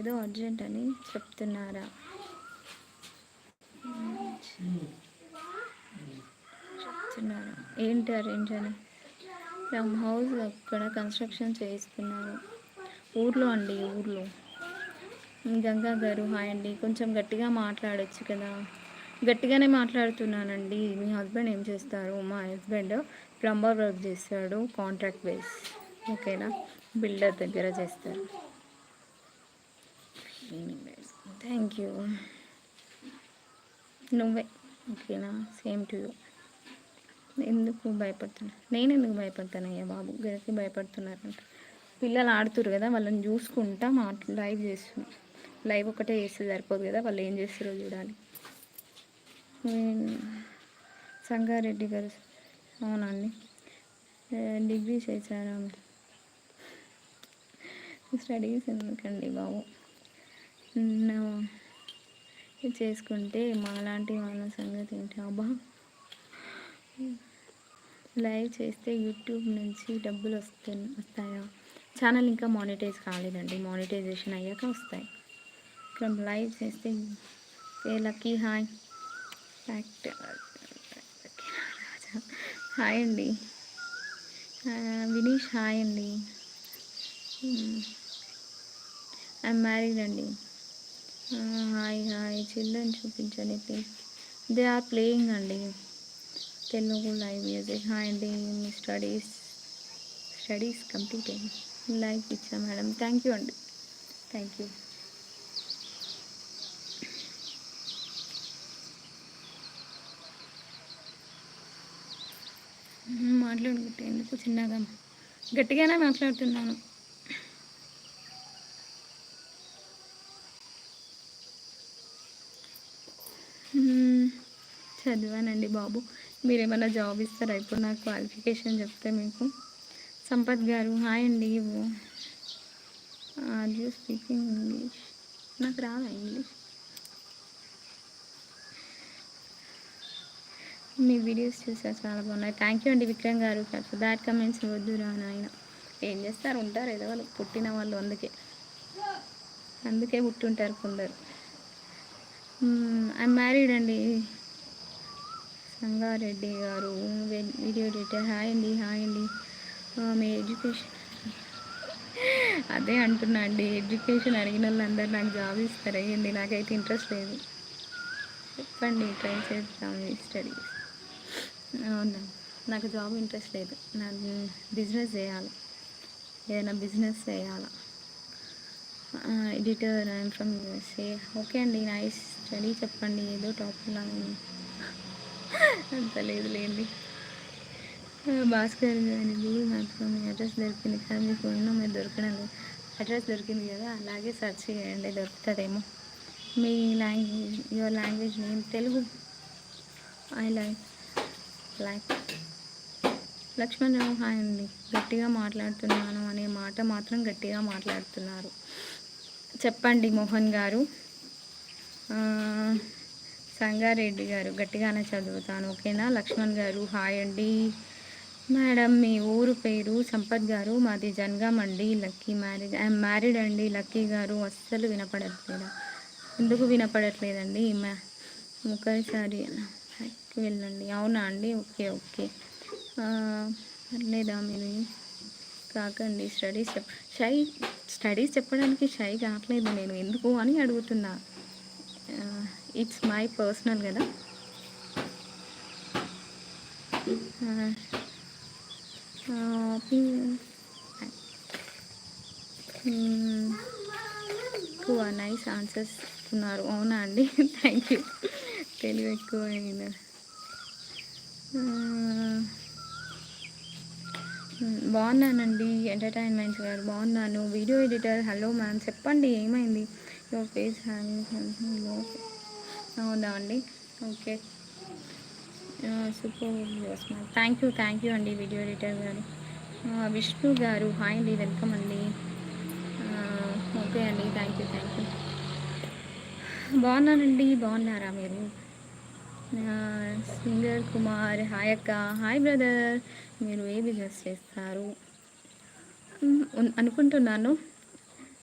ఏదో అర్జెంట్ అని చెప్తున్నారా? చెప్తున్నారా ఏంటి అరేంజ్ అని? ఫ్రమ్ హౌస్ అక్కడ కన్స్ట్రక్షన్ చేయిస్తున్నారు. ఊర్లో అండి, ఊర్లో. గంగా గారు హాయ్ అండి. కొంచెం గట్టిగా మాట్లాడొచ్చు కదా? గట్టిగానే మాట్లాడుతున్నానండి. మీ హస్బెండ్ ఏం చేస్తారు? మా హస్బెండ్ ప్లంబర్ వర్క్ చేస్తాడు, కాంట్రాక్ట్ బేస్. ఓకేనా, బిల్డర్ దగ్గర చేస్తారు. Thank you. నువ్వే ఓకేనా, సేమ్ టు యూ. ఎందుకు భయపడుతున్నా? నేను ఎందుకు భయపడతానయ్యా బాబు? గరికి భయపడుతున్నారంట. పిల్లలు ఆడుతురు కదా, వాళ్ళని చూసుకుంటా లైవ్ చేస్తున్నాం. లైవ్ ఒకటే చేస్తే సరిపోదు కదా, వాళ్ళు ఏం చేస్తారో చూడాలి. సంగారెడ్డి గారు అవునండి. డిగ్రీ చేశారా? స్టడీస్ ఎందుకండి బాబు? చేసుకుంటే మాలాంటి వాళ్ళ సంగతి ఏంటి? అబ్బా, లైవ్ చేస్తే యూట్యూబ్ నుంచి డబ్బులు వస్తాయా? ఛానల్ ఇంకా మానిటైజ్ కాలేదండి, మానిటైజేషన్ అయ్యాక వస్తాయి. ఇక్కడ లైవ్ చేస్తే లక్కీ హాయ్. ఫ్యాక్ట్ హాయ్ అండి. వినీష్ హాయ్ అండి. ఐఎమ్ మ్యారీడ్ అండి. Hi hi. చిల్డ్రన్ చూపించండి ప్లీజ్. దే ఆర్ ప్లేయింగ్ అండి. Telugu live music. హాయ్ అండి. మీ స్టడీస్ కంప్లీట్ అయ్యింది. లైవ్ ఇచ్చా మేడం. థ్యాంక్ యూ అండి, థ్యాంక్ యూ. మాట్లాడుకుంటే ఎందుకు చిన్నగా? గట్టిగానే మాట్లాడుతున్నాను. చదివానండి బాబు. మీరేమైనా జాబ్ ఇస్తారా ఇప్పుడు? నాకు క్వాలిఫికేషన్ చెప్తే మీకు. సంపత్ గారు హాయ్ అండి. Are you speaking English? నాకు రాదా ఇంగ్లీష్? మీ వీడియోస్ చూసా, చాలా బాగున్నాయి. థ్యాంక్ యూ అండి విక్రమ్ గారు. బ్యాడ్ కమెంట్స్ వద్దురా నాయన. ఏం చేస్తారు, ఉంటారు ఏదో వాళ్ళు, పుట్టిన వాళ్ళు అందుకే పుట్టుంటారు కొందరు. ఐఎమ్ మ్యారీడ్ అండి. సంగారెడ్డి గారు వీడియో ఎడిటర్ హాయ్ అండి. హాయ్ అండి. మీ ఎడ్యుకేషన్ అదే అంటున్నా అండి, ఎడ్యుకేషన్ అడిగిన వాళ్ళందరూ నాకు జాబ్ ఇస్తారు. అయ్యండి, నాకైతే ఇంట్రెస్ట్ లేదు. చెప్పండి, ట్రై చేద్దాం స్టడీస్. అవునా, నాకు జాబ్ ఇంట్రెస్ట్ లేదు. నాకు బిజినెస్ చేయాలి, ఏదైనా బిజినెస్ చేయాలా. Editor I'm from USA. Okay అండి, నైస్. స్టడీ చెప్పండి, ఏదో టాపిక్ లాగా అంత లేదులేండి. భాస్కర్ గారి నాకు మీ అడ్రస్ దొరికింది కదా, మీ ఫోన్లో మీరు దొరకడం లేదు. అడ్రస్ దొరికింది కదా, అలాగే సెర్చ్ చేయండి, దొరుకుతుందేమో. మీ language, your language name Telugu. I like Lakshmanarao hi అండి. గట్టిగా మాట్లాడుతున్నాను అనే మాట మాత్రం గట్టిగా మాట్లాడుతున్నారు. చెప్పండి మోహన్ గారు. సంగారెడ్డి గారు గట్టిగానే చదువుతాను, ఓకేనా. లక్ష్మణ్ గారు హాయ్ అండి. మేడం మీ ఊరు పేరు? సంపత్ గారు మాది జనగాం అండి. లక్కీ మ్యారేజ్, ఐఎమ్ మ్యారీడ్ అండి. లక్కీ గారు అస్సలు వినపడట్లేదా? ఎందుకు వినపడట్లేదండి? ఒకసారి వెళ్ళండి. అవునా అండి, ఓకే ఓకే. లేదా మీరు కాకండి. స్టడీస్ చెప్పడానికి షై కావట్లేదు నేను, ఎందుకు అని అడుగుతున్నా. ఇట్స్ మై పర్సనల్ కదా. ఎక్కువ నైస్ ఆన్సర్స్ ఇస్తున్నారు. అవునా అండి, థ్యాంక్ యూ. తెలివి ఎక్కువ అయినా. బాగున్నానండి. ఎంటర్టైన్మెంట్ గారు బాగున్నాను. Video editor hello ma'am. చెప్పండి ఏమైంది? యువర్ ఫేస్ అవునా అండి, ఓకే. సూపర్ థ్యాంక్ యూ అండి వీడియో ఎడిటర్ గారు. విష్ణు గారు హాయ్ అండి, వెల్కమ్ అండి. ఓకే అండి, థ్యాంక్ యూ. బాగున్నానండి, బాగున్నారా మీరు? సింగర్ కుమార్ హాయ్ అక్క. Hi brother. మీరు ఏ బిజినెస్ చేస్తారు అనుకుంటున్నాను?